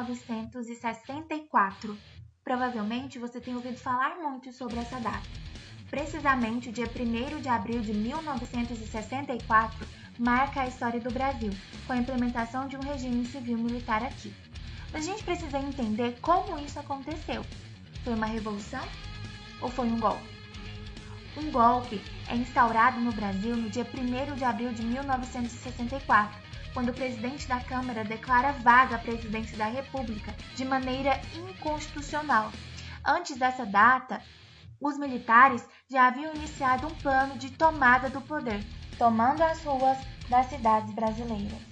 1964. Provavelmente você tem ouvido falar muito sobre essa data. Precisamente o dia 1º de abril de 1964 marca a história do Brasil, com a implementação de um regime civil-militar aqui. Mas a gente precisa entender como isso aconteceu. Foi uma revolução ou foi um golpe? Um golpe é instaurado no Brasil no dia 1º de abril de 1964, quando o presidente da Câmara declara vaga a presidência da República de maneira inconstitucional. Antes dessa data, os militares já haviam iniciado um plano de tomada do poder, tomando as ruas das cidades brasileiras.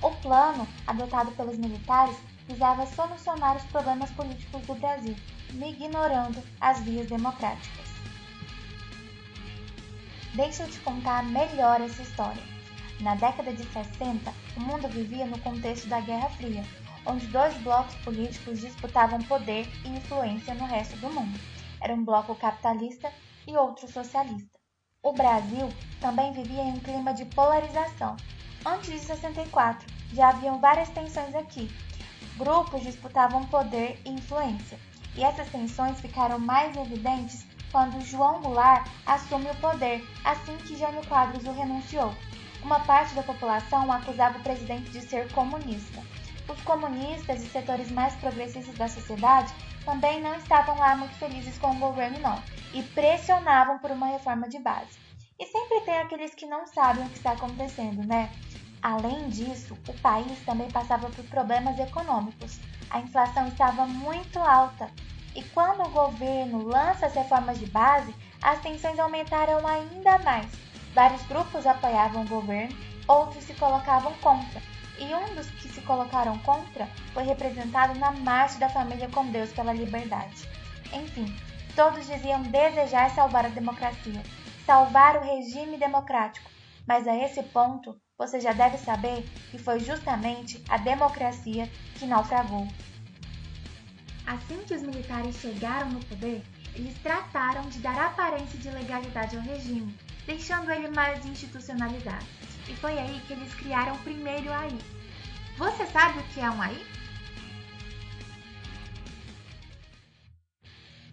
O plano, adotado pelos militares, visava solucionar os problemas políticos do Brasil, ignorando as vias democráticas. Deixa eu te contar melhor essa história. Na década de 60, o mundo vivia no contexto da Guerra Fria, onde dois blocos políticos disputavam poder e influência no resto do mundo. Era um bloco capitalista e outro socialista. O Brasil também vivia em um clima de polarização. Antes de 64, já haviam várias tensões aqui. Grupos disputavam poder e influência, e essas tensões ficaram mais evidentes quando João Goulart assume o poder, assim que Jânio Quadros o renunciou. Uma parte da população acusava o presidente de ser comunista. Os comunistas e setores mais progressistas da sociedade também não estavam lá muito felizes com o governo não, e pressionavam por uma reforma de base. E sempre tem aqueles que não sabem o que está acontecendo, né? Além disso, o país também passava por problemas econômicos. A inflação estava muito alta. E quando o governo lança as reformas de base, as tensões aumentaram ainda mais. Vários grupos apoiavam o governo, outros se colocavam contra. E um dos que se colocaram contra foi representado na Marcha da Família com Deus pela Liberdade. Enfim, todos diziam desejar salvar a democracia, salvar o regime democrático. Mas a esse ponto, você já deve saber que foi justamente a democracia que naufragou. Assim que os militares chegaram no poder, eles trataram de dar aparência de legalidade ao regime, deixando ele mais institucionalizado. E foi aí que eles criaram o primeiro AI. Você sabe o que é um AI?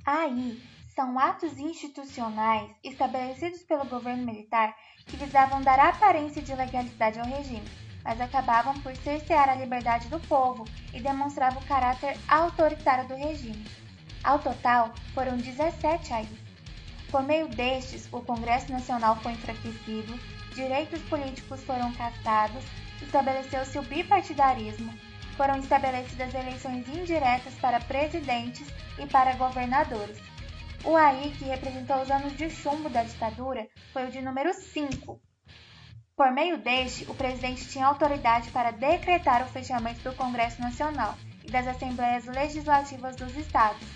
AI são atos institucionais estabelecidos pelo governo militar que visavam dar aparência de legalidade ao regime, mas acabavam por cercear a liberdade do povo e demonstravam o caráter autoritário do regime. Ao total, foram 17 AIs. Por meio destes, o Congresso Nacional foi enfraquecido, direitos políticos foram cassados, estabeleceu-se o bipartidarismo, foram estabelecidas eleições indiretas para presidentes e para governadores. O AI que representou os anos de chumbo da ditadura foi o de número 5. Por meio deste, o presidente tinha autoridade para decretar o fechamento do Congresso Nacional e das Assembleias Legislativas dos Estados,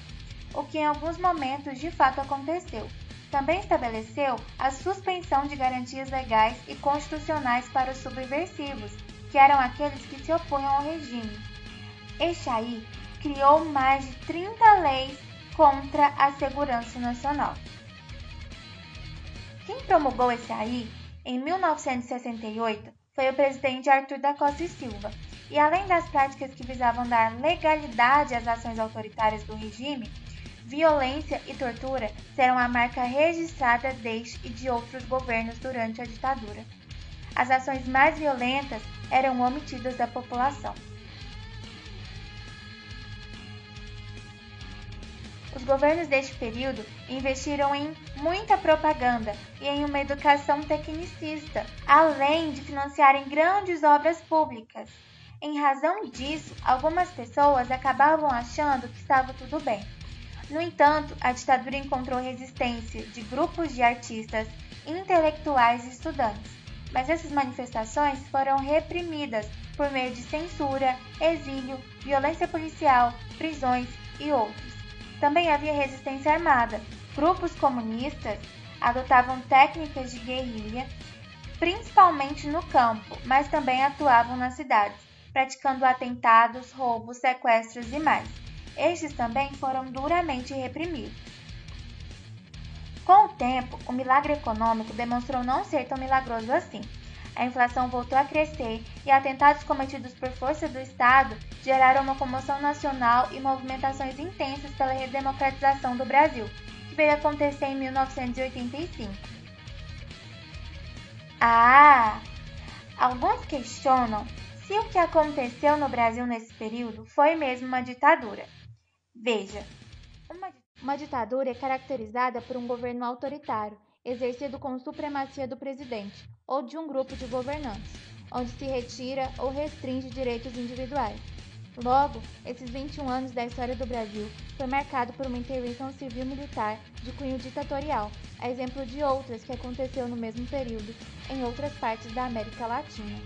o que em alguns momentos de fato aconteceu. Também estabeleceu a suspensão de garantias legais e constitucionais para os subversivos, que eram aqueles que se opunham ao regime. Este AI criou mais de 30 leis contra a segurança nacional. Quem promulgou esse AI em 1968 foi o presidente Arthur da Costa e Silva, e além das práticas que visavam dar legalidade às ações autoritárias do regime, violência e tortura serão a marca registrada deste e de outros governos durante a ditadura. As ações mais violentas eram omitidas da população. Os governos deste período investiram em muita propaganda e em uma educação tecnicista, além de financiarem grandes obras públicas. Em razão disso, algumas pessoas acabavam achando que estava tudo bem. No entanto, a ditadura encontrou resistência de grupos de artistas, intelectuais e estudantes, mas essas manifestações foram reprimidas por meio de censura, exílio, violência policial, prisões e outros. Também havia resistência armada. Grupos comunistas adotavam técnicas de guerrilha, principalmente no campo, mas também atuavam nas cidades, praticando atentados, roubos, sequestros e mais. Estes também foram duramente reprimidos. Com o tempo, o milagre econômico demonstrou não ser tão milagroso assim. a inflação voltou a crescer e atentados cometidos por força do Estado geraram uma comoção nacional e movimentações intensas pela redemocratização do Brasil, que veio acontecer em 1985. Alguns questionam se o que aconteceu no Brasil nesse período foi mesmo uma ditadura. Veja, uma ditadura é caracterizada por um governo autoritário, exercido com supremacia do presidente ou de um grupo de governantes, onde se retira ou restringe direitos individuais. Logo, esses 21 anos da história do Brasil foi marcado por uma intervenção civil-militar de cunho ditatorial, a exemplo de outras que aconteceu no mesmo período em outras partes da América Latina.